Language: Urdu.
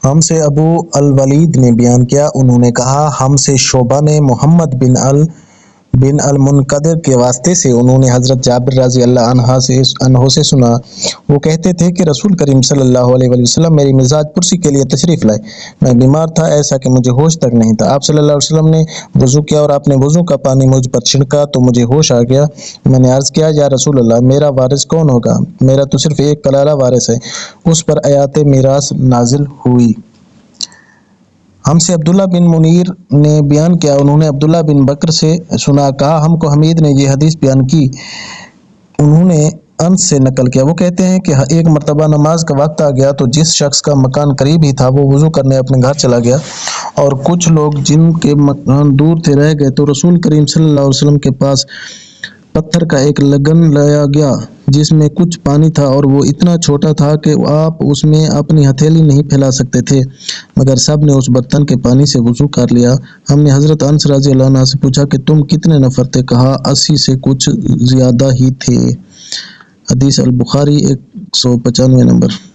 ہم سے ابو الولید نے بیان کیا، انہوں نے کہا ہم سے شعبہ نے محمد بن المنقدر کے واسطے سے، انہوں نے حضرت جابر رضی اللہ عنہ سے سنا، وہ کہتے تھے کہ رسول کریم صلی اللہ علیہ وآلہ وسلم میری مزاج پرسی کے لیے تشریف لائے، میں بیمار تھا ایسا کہ مجھے ہوش تک نہیں تھا، آپ صلی اللہ علیہ وسلم نے وضو کیا اور آپ نے وضو کا پانی مجھ پر چھڑکا تو مجھے ہوش آ گیا، میں نے عرض کیا یا رسول اللہ میرا وارث کون ہوگا؟ میرا تو صرف ایک کلالہ وارث ہے۔ اس پر آیات میراث نازل ہوئی۔ ہم سے عبداللہ بن منیر نے بیان کیا، انہوں نے عبداللہ بن بکر سے سنا، کہا ہم کو حمید نے یہ حدیث بیان کی، انہوں نے انس سے نقل کیا، وہ کہتے ہیں کہ ایک مرتبہ نماز کا وقت آ گیا تو جس شخص کا مکان قریب ہی تھا وہ وضو کرنے اپنے گھر چلا گیا اور کچھ لوگ جن کے مکان دور تھے رہ گئے، تو رسول کریم صلی اللہ علیہ وسلم کے پاس پتھر کا ایک لگن لایا گیا جس میں کچھ پانی تھا اور وہ اتنا چھوٹا تھا کہ آپ اس میں اپنی ہتھیلی نہیں پھیلا سکتے تھے، مگر سب نے اس برتن کے پانی سے وضو کر لیا۔ ہم نے حضرت انس رضی اللہ عنہ سے پوچھا کہ تم کتنے نفر تھے؟ کہا 80 سے کچھ زیادہ ہی تھے۔ حدیث البخاری 195 نمبر۔